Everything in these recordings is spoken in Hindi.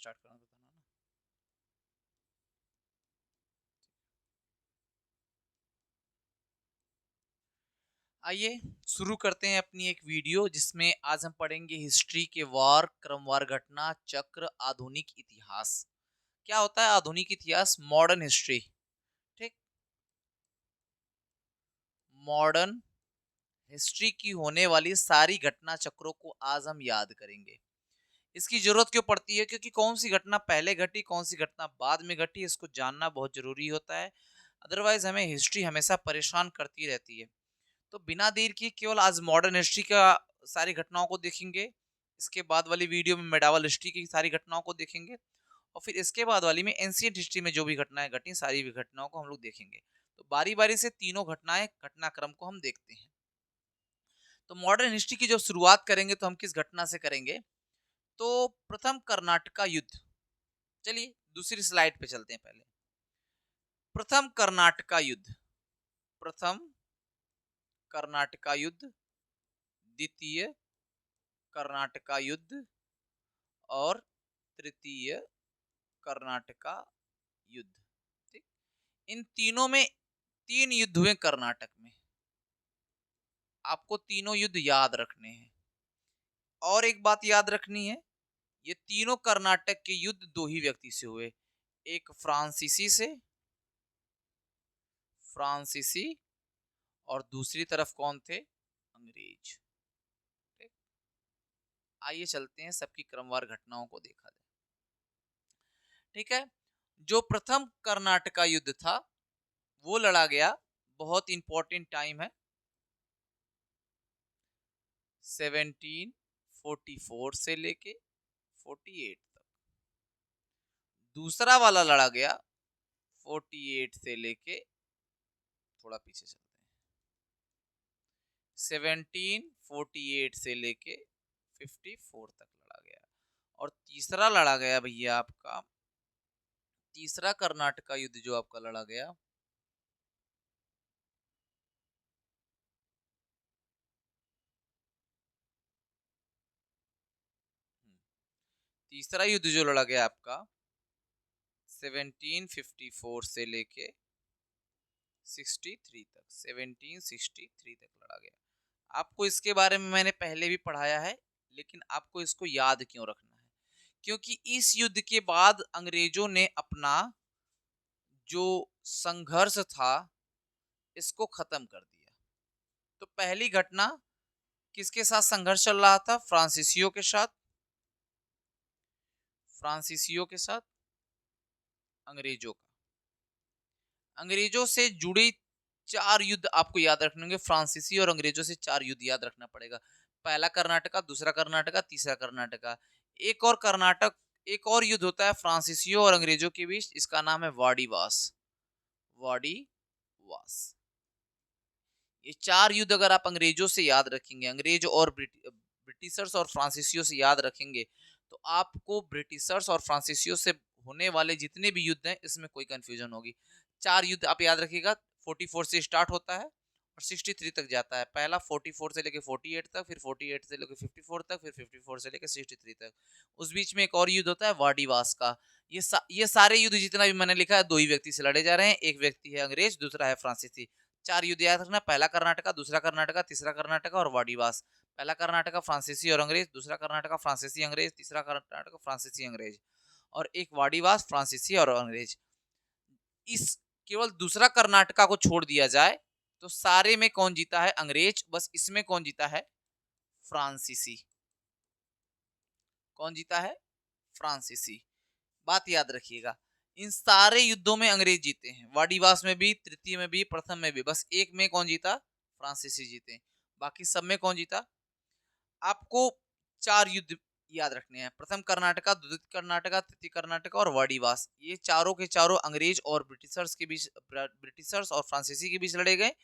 स्टार्ट करना बताना ना। आइए शुरू करते हैं अपनी एक वीडियो जिसमें आज हम पढ़ेंगे हिस्ट्री के वार, क्रमवार घटना चक्र, आधुनिक इतिहास। क्या होता है आधुनिक इतिहास? Modern history. ठीक। मॉडर्न हिस्ट्री की होने वाली सारी घटना चक्रों को आज हम याद करेंगे। इसकी जरूरत क्यों पड़ती है? क्योंकि कौन सी घटना पहले घटी, कौन सी घटना बाद में घटी, इसको जानना बहुत जरूरी होता है। अदरवाइज हमें हिस्ट्री हमेशा परेशान करती रहती है। तो बिना देर किए केवल आज मॉडर्न हिस्ट्री का सारी घटनाओं को देखेंगे। इसके बाद वाली वीडियो में मेडावल हिस्ट्री की सारी घटनाओं को देखेंगे। और फिर इसके बाद वाली में एंशियंट हिस्ट्री में जो भी घटनाएं घटी सारी भी घटनाओं को हम लोग देखेंगे। तो बारी बारी से तीनों घटनाएं घटनाक्रम को हम देखते हैं। तो मॉडर्न हिस्ट्री की जो शुरुआत करेंगे तो हम किस घटना से करेंगे? तो प्रथम कर्नाटका युद्ध। चलिए दूसरी स्लाइड पे चलते हैं। पहले प्रथम कर्नाटका युद्ध। प्रथम कर्नाटका युद्ध, द्वितीय कर्नाटका युद्ध और तृतीय कर्नाटका युद्ध। ठीक। इन तीनों में तीन युद्ध हुए कर्नाटक में। आपको तीनों युद्ध याद रखने हैं। और एक बात याद रखनी है, ये तीनों कर्नाटक के युद्ध दो ही व्यक्ति से हुए। एक फ्रांसीसी से, फ्रांसीसी, और दूसरी तरफ कौन थे? अंग्रेज। ठीक। आइए चलते हैं, सबकी क्रमवार घटनाओं को देखा जाए। ठीक है। जो प्रथम कर्नाटका युद्ध था वो लड़ा गया, बहुत इंपॉर्टेंट टाइम है, 1744 से लेके 48 तक। दूसरा वाला लड़ा गया 48 से लेके, थोड़ा पीछे चलते हैं, 1748 से लेके 54 तक लड़ा गया। और तीसरा लड़ा गया भैया आपका, तीसरा कर्नाटका युद्ध जो आपका लड़ा गया, तीसरा युद्ध जो लड़ा गया आपका 1754 से लेके 63 तक, 1763 तक लड़ा गया। आपको इसके बारे में मैंने पहले भी पढ़ाया है, लेकिन आपको इसको याद क्यों रखना है? क्योंकि इस युद्ध के बाद अंग्रेजों ने अपना जो संघर्ष था इसको खत्म कर दिया। तो पहली घटना किसके साथ संघर्ष चल रहा था? फ्रांसीसियों के साथ, फ्रांसीसियों के साथ अंग्रेजों का। अंग्रेजों से जुड़ी चार युद्ध आपको याद रखने होंगे। फ्रांसीसी और अंग्रेजों से चार युद्ध याद रखना पड़ेगा। पहला कर्नाटका, दूसरा कर्नाटका, तीसरा कर्नाटका। एक और कर्नाटक, एक और युद्ध होता है फ्रांसीसियों और अंग्रेजों के बीच, इसका नाम है वाडीवास। वाडीवास। ये चार युद्ध अगर आप अंग्रेजों से याद रखेंगे, अंग्रेज और ब्रिटिशर्स और फ्रांसीसियों से याद रखेंगे, तो आपको ब्रिटिशर्स और फ्रांसीसियों से होने वाले जितने भी युद्ध हैं इसमें कोई कंफ्यूजन होगी। चार युद्ध आप याद रखिएगा। 44 से स्टार्ट होता है और 63 तक जाता है। पहला 44 से लेके 48 तक, फिर 48 से लेके 54 तक, फिर 54 से लेके 63 तक। उस बीच में एक और युद्ध होता है वाडीवास का। ये सारे युद्ध जितना भी मैंने लिखा है दो ही व्यक्ति से लड़े जा रहे हैं। एक व्यक्ति है अंग्रेज, दूसरा है फ्रांसीसी। चार युद्ध याद रखना, पहला कर्नाटका, दूसरा कर्नाटका, तीसरा कर्नाटका और वाडीवास। पहला कर्नाटका फ्रांसीसी और अंग्रेज, दूसरा कर्नाटका फ्रांसीसी अंग्रेज, तीसरा कर्नाटका फ्रांसीसी अंग्रेज, और एक वाडीवास फ्रांसीसी और अंग्रेज। इस केवल दूसरा कर्नाटका को छोड़ दिया जाए तो सारे में कौन जीता है? अंग्रेज। बस इसमें कौन जीता है? फ्रांसीसी। कौन जीता है? फ्रांसीसी। बात याद रखिएगा, इन सारे युद्धों में अंग्रेज जीते हैं। वाडीवास में भी, तृतीय में भी, प्रथम में भी। बस एक में कौन जीता? फ्रांसीसी जीते। बाकी सब में कौन जीता? आपको चार युद्ध याद रखने हैं। प्रथम कर्नाटका, द्वितीय कर्नाटका, तृतीय कर्नाटका और वाडीवास। ये चारों के चारों अंग्रेज और ब्रिटिशर्स के बीच, ब्रिटिशर्स और फ्रांसीसी के बीच लड़े गए।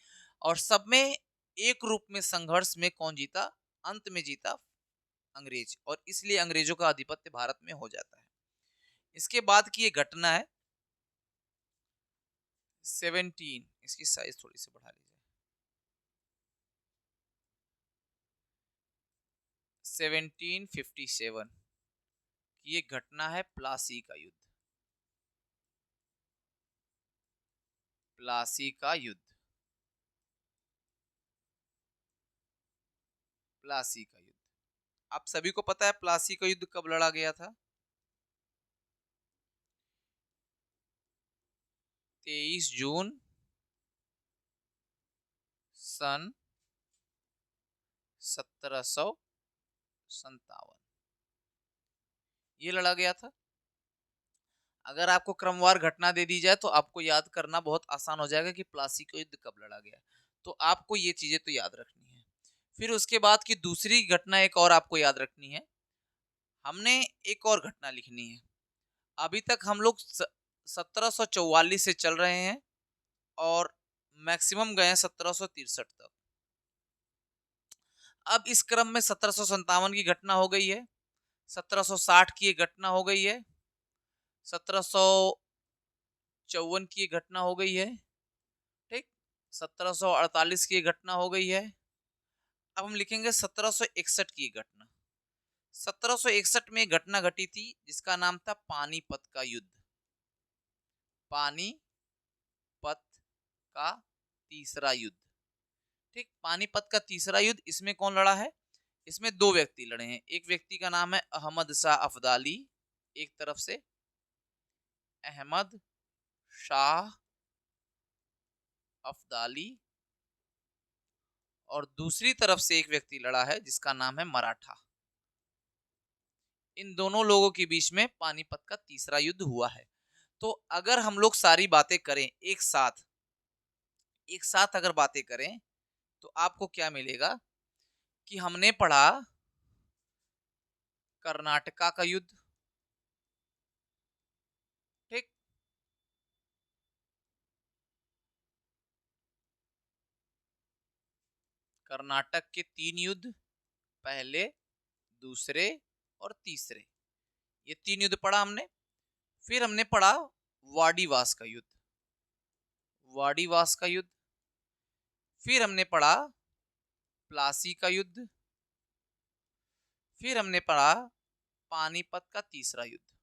और सब में एक रूप में संघर्ष में कौन जीता? अंत में जीता अंग्रेज, और इसलिए अंग्रेजों का आधिपत्य भारत में हो जाता है। इसके बाद की ये घटना है 17, इसकी साइज थोड़ी सी बढ़ा लीजिए, 1757 कि ये घटना है प्लासी का युद्ध। प्लासी का युद्ध, प्लासी का युद्ध। आप सभी को पता है प्लासी का युद्ध कब लड़ा गया था? 23 जून सन 1757 ये लड़ा गया था। अगर आपको क्रमवार घटना दे दी जाए तो आपको याद करना बहुत आसान हो जाएगा कि प्लासी का युद्ध कब लड़ा गया। तो आपको ये चीजें तो याद रखनी है। फिर उसके बाद की दूसरी घटना एक और आपको याद रखनी है। हमने एक और घटना लिखनी है। अभी तक हम लोग 1744 से चल रहे हैं और मैक्सिमम गए हैं 1763 तक। अब इस क्रम में 1757 की घटना हो गई है, 1760 की एक घटना हो गई है, 1754 की एक घटना हो गई है, ठीक, 1748 की एक घटना हो गई है। अब हम लिखेंगे 1761 की एक घटना। 1761 में एक घटना घटी थी जिसका नाम था पानीपत का युद्ध। पानीपत का तीसरा युद्ध, ठीक, पानीपत का तीसरा युद्ध। इसमें कौन लड़ा है? इसमें दो व्यक्ति लड़े हैं। एक व्यक्ति का नाम है अहमद शाह अफदाली, एक तरफ से अहमद शाह अफदाली, और दूसरी तरफ से एक व्यक्ति लड़ा है जिसका नाम है मराठा। इन दोनों लोगों के बीच में पानीपत का तीसरा युद्ध हुआ है। तो अगर हम लोग सारी बातें करें एक साथ अगर बातें करें तो आपको क्या मिलेगा कि हमने पढ़ा कर्नाटका का युद्ध, ठीक, कर्नाटक के 3 युद्ध, पहले, दूसरे और तीसरे, ये 3 युद्ध पढ़ा हमने। फिर हमने पढ़ा वाडीवास का युद्ध, वाडीवास का युद्ध। फिर हमने पढ़ा प्लासी का युद्ध। फिर हमने पढ़ा पानीपत का तीसरा युद्ध,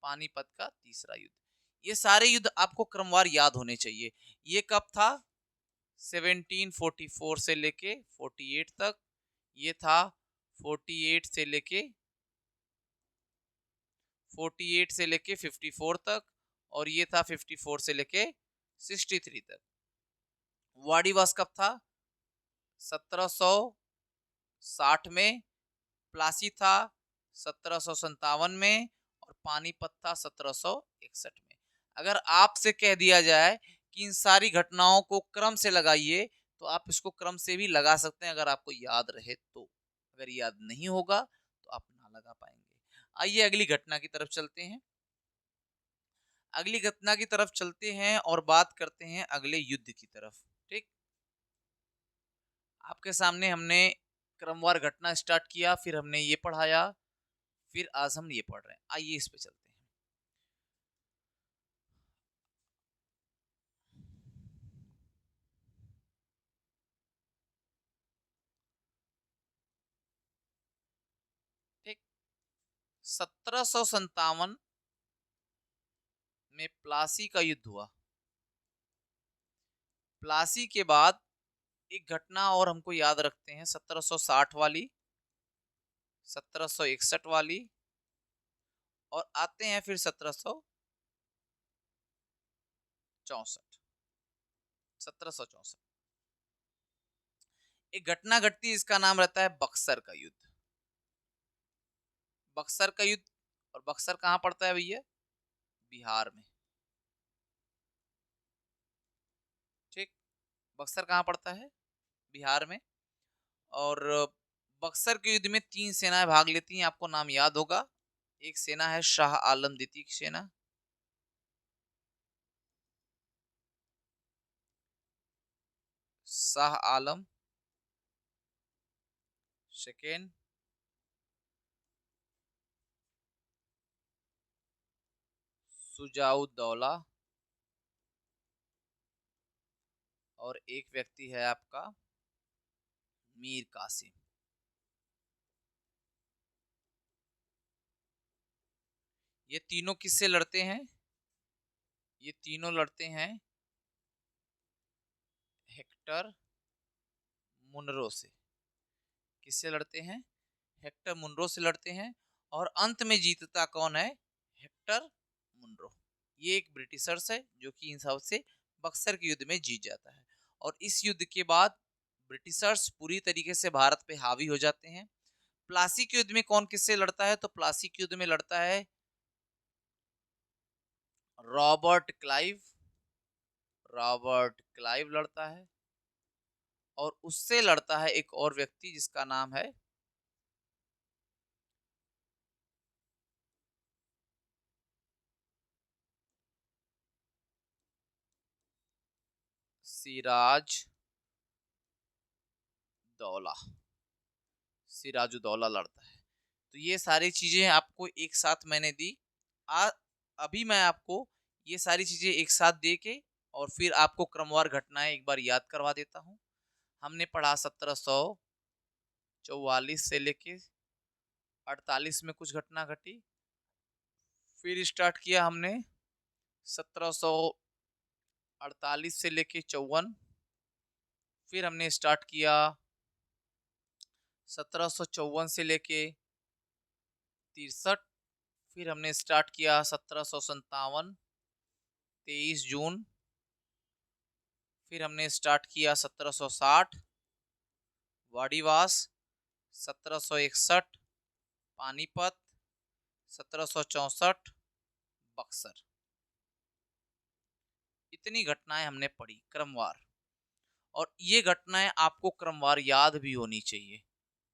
पानीपत का तीसरा युद्ध। ये सारे युद्ध आपको क्रमवार याद होने चाहिए। ये कब था? 1744 से लेके 48 तक। ये था 48 से लेके 54 तक। और ये था 54 से लेके 63 तक। वाडीवास कब था? 1760 में। प्लासी था 1757 में। और पानीपत था 1761 में। अगर आपसे कह दिया जाए कि इन सारी घटनाओं को क्रम से लगाइए तो आप इसको क्रम से भी लगा सकते हैं अगर आपको याद रहे तो। अगर याद नहीं होगा तो आप ना लगा पाएंगे। आइए अगली घटना की तरफ चलते हैं। अगली घटना की तरफ चलते हैं और बात करते हैं अगले युद्ध की तरफ, ठीक। आपके सामने हमने क्रमवार घटना स्टार्ट किया, फिर हमने ये पढ़ाया, फिर आज हम ये पढ़ रहे हैं। आइए इस पे चलते हैं। ठीक, 1757 में प्लासी का युद्ध हुआ। प्लासी के बाद एक घटना और हमको याद रखते हैं, 1760 वाली, 1761 वाली, और आते हैं फिर 1764। 1764 एक घटना घटती है, इसका नाम रहता है बक्सर का युद्ध। बक्सर का युद्ध, और बक्सर कहां पड़ता है भैया? बिहार में, ठीक। बक्सर कहां पड़ता है? बिहार में। और बक्सर के युद्ध में 3 सेनाएं भाग लेती हैं, आपको नाम याद होगा। एक सेना है शाह आलम द्वितीय की सेना, शाह आलम सेकेंड, सुजाउद्दौला, और एक व्यक्ति है आपका मीर कासिम। ये तीनों किससे लड़ते हैं? ये तीनों लड़ते हैं हेक्टर मुनरो से। किससे लड़ते हैं? हेक्टर मुनरो से लड़ते हैं। और अंत में जीतता कौन है? Hector Munro. ये एक ब्रिटिशर्स है जो कि इन सबसे बक्सर के युद्ध में जीत जाता है। और इस युद्ध के बाद ब्रिटिशर्स पूरी तरीके से भारत पे हावी हो जाते हैं। प्लासी के युद्ध में कौन किससे लड़ता है? तो प्लासी के युद्ध में लड़ता है रॉबर्ट क्लाइव। रॉबर्ट क्लाइव लड़ता है। और उससे लड़ता है एक और व्यक्ति जिसका नाम है सिराज दौला। सिराजुद्दौला लड़ता है। तो ये सारी चीजें आपको एक साथ मैंने दी। आ, अभी मैं आपको ये सारी चीजें एक साथ दे के और फिर आपको क्रमवार घटनाएं एक बार याद करवा देता हूँ। हमने पढ़ा 1744 से लेके 48 में कुछ घटना घटी। फिर स्टार्ट किया हमने 1748 से लेके 54। फिर हमने स्टार्ट किया 1754 से लेके 63। फिर हमने स्टार्ट किया 1757 23 जून। फिर हमने स्टार्ट किया 1760 वाडीवास। 1761 पानीपत। 1764 बक्सर। इतनी घटनाएं हमने पढ़ी क्रमवार। और ये घटनाएं आपको क्रमवार याद भी होनी चाहिए।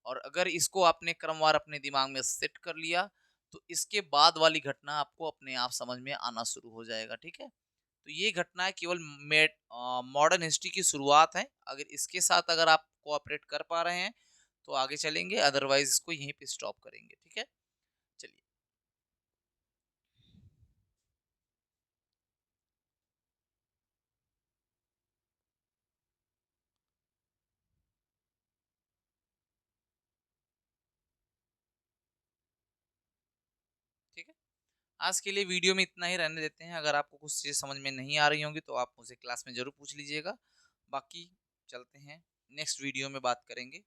और अगर इसको आपने क्रमवार अपने दिमाग में सेट कर लिया तो इसके बाद वाली घटना आपको अपने आप समझ में आना शुरू हो जाएगा। ठीक है, तो ये घटनाएं केवल मॉडर्न हिस्ट्री की शुरुआत है। अगर इसके साथ अगर आप कोऑपरेट कर पा रहे हैं तो आगे चलेंगे, अदरवाइज इसको यहीं पे स्टॉप करेंगे। ठीक है, चलिए। ठीक है, आज के लिए वीडियो में इतना ही रहने देते हैं। अगर आपको कुछ चीज़ समझ में नहीं आ रही होंगी तो आप मुझे क्लास में जरूर पूछ लीजिएगा। बाकी चलते हैं, नेक्स्ट वीडियो में बात करेंगे।